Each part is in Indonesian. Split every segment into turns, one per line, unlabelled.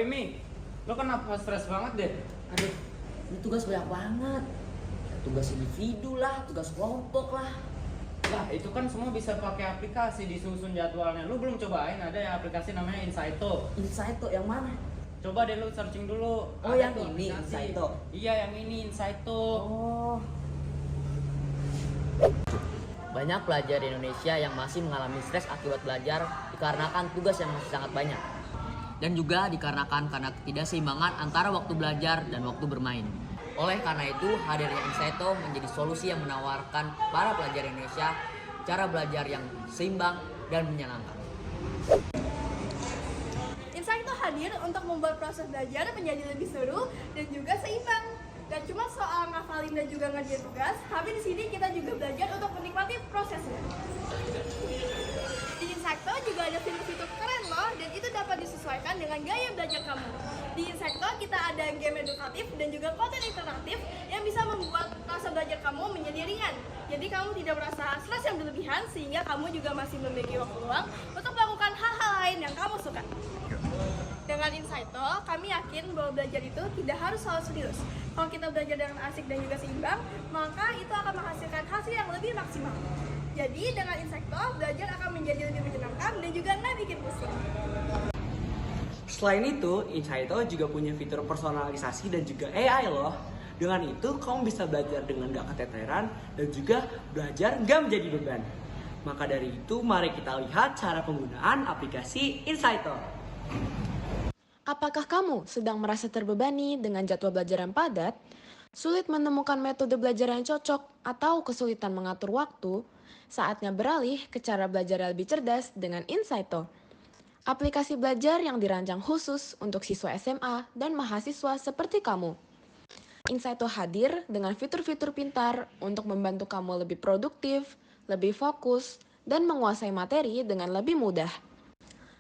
Mi, lo kenapa stres banget deh?
Aduh, ini tugas banyak banget. Tugas individu lah, tugas kelompok lah.
Lah itu kan semua bisa pakai aplikasi disusun jadwalnya. Lu belum cobain? Ada ya aplikasi namanya Insaito.
Insaito yang mana?
Coba deh lu searching dulu.
Oh,
Ada
yang
tuh
ini,
aplikasi.
Insaito?
Iya yang ini Insaito.
Oh. Banyak pelajar Indonesia yang masih mengalami stres akibat belajar dikarenakan tugas yang masih sangat banyak. Dan juga dikarenakan karena ketidakseimbangan antara waktu belajar dan waktu bermain. Oleh karena itu, hadirnya Insaito menjadi solusi yang menawarkan para pelajar Indonesia cara belajar yang seimbang dan menyenangkan.
Insaito hadir untuk membuat proses belajar menjadi lebih seru dan juga seimbang. Gak cuma soal ngafalin dan juga ngerjain tugas, tapi di sini kita juga belajar untuk menikmati prosesnya. Di Insaito juga ada fitur-fitur keren loh, dan itu dapat disesuaikan dengan gaya belajar kamu. Di Insaito kita ada game edukatif dan juga konten interaktif yang bisa membuat rasa belajar kamu menjadi ringan. Jadi kamu tidak merasa stres yang berlebihan, sehingga kamu juga masih memiliki waktu luang untuk melakukan hal-hal lain yang kamu suka. Dengan Insaito, kami yakin bahwa belajar itu tidak harus selalu serius. Kalau kita belajar dengan asik dan juga seimbang, maka itu akan menghasilkan hasil yang lebih maksimal. Jadi dengan Insaito, belajar akan menjadi lebih menyenangkan dan juga nggak bikin pusing.
Selain itu, Insaito juga punya fitur personalisasi dan juga AI loh. Dengan itu, kamu bisa belajar dengan gak keteteran dan juga belajar gak menjadi beban. Maka dari itu, mari kita lihat cara penggunaan aplikasi Insaito.
Apakah kamu sedang merasa terbebani dengan jadwal belajar yang padat, sulit menemukan metode belajar yang cocok, atau kesulitan mengatur waktu? Saatnya beralih ke cara belajar yang lebih cerdas dengan Insaito. Aplikasi belajar yang dirancang khusus untuk siswa SMA dan mahasiswa seperti kamu. Insaito hadir dengan fitur-fitur pintar untuk membantu kamu lebih produktif, lebih fokus, dan menguasai materi dengan lebih mudah.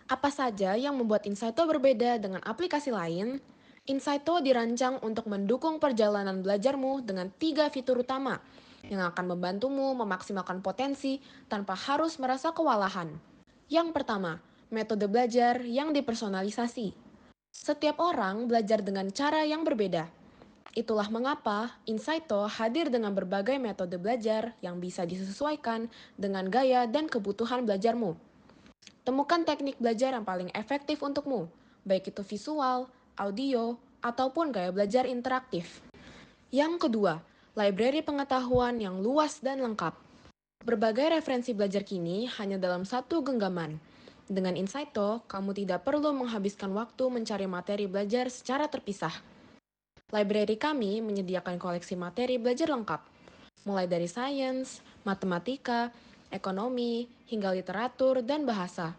Apa saja yang membuat Insaito berbeda dengan aplikasi lain? Insaito dirancang untuk mendukung perjalanan belajarmu dengan 3 fitur utama yang akan membantumu memaksimalkan potensi tanpa harus merasa kewalahan. Yang pertama, metode belajar yang dipersonalisasi. Setiap orang belajar dengan cara yang berbeda. Itulah mengapa Insaito hadir dengan berbagai metode belajar yang bisa disesuaikan dengan gaya dan kebutuhan belajarmu. Temukan teknik belajar yang paling efektif untukmu, baik itu visual, audio, ataupun gaya belajar interaktif. Yang kedua, library pengetahuan yang luas dan lengkap. Berbagai referensi belajar kini hanya dalam satu genggaman. Dengan Insaito, kamu tidak perlu menghabiskan waktu mencari materi belajar secara terpisah. Library kami menyediakan koleksi materi belajar lengkap, mulai dari sains, matematika, ekonomi, hingga literatur dan bahasa.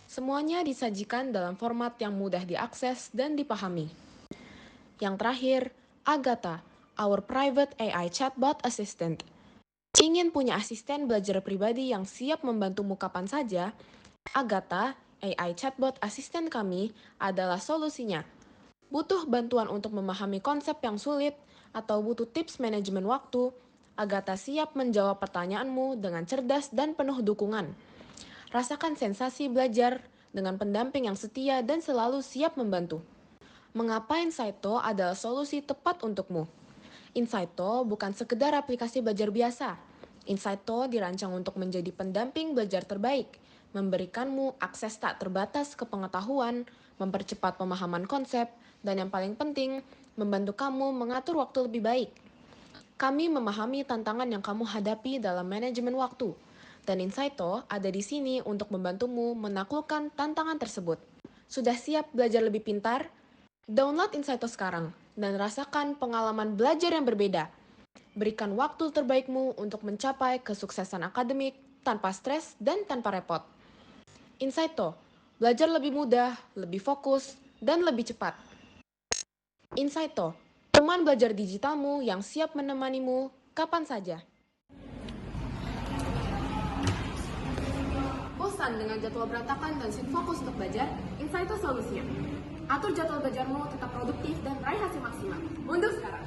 Semuanya disajikan dalam format yang mudah diakses dan dipahami. Yang terakhir, Agatha, our private AI chatbot assistant. Ingin punya asisten belajar pribadi yang siap membantumu kapan saja? Agatha, AI chatbot asisten kami, adalah solusinya. Butuh bantuan untuk memahami konsep yang sulit atau butuh tips manajemen waktu? Agatha siap menjawab pertanyaanmu dengan cerdas dan penuh dukungan. Rasakan sensasi belajar dengan pendamping yang setia dan selalu siap membantu. Mengapa Insaito adalah solusi tepat untukmu? Insaito bukan sekedar aplikasi belajar biasa. Insaito dirancang untuk menjadi pendamping belajar terbaik, memberikanmu akses tak terbatas ke pengetahuan, mempercepat pemahaman konsep, dan yang paling penting, membantu kamu mengatur waktu lebih baik. Kami memahami tantangan yang kamu hadapi dalam manajemen waktu, dan Insaito ada di sini untuk membantumu menaklukkan tantangan tersebut. Sudah siap belajar lebih pintar? Download Insaito sekarang dan rasakan pengalaman belajar yang berbeda. Berikan waktu terbaikmu untuk mencapai kesuksesan akademik tanpa stres dan tanpa repot. Insaito, belajar lebih mudah, lebih fokus, dan lebih cepat. Insaito, teman belajar digitalmu yang siap menemanimu kapan saja. Bosan dengan jadwal berantakan dan sulit fokus untuk belajar? Insaito solusinya. Atur jadwal belajarmu tetap produktif dan raih hasil maksimal. Mundur sekarang!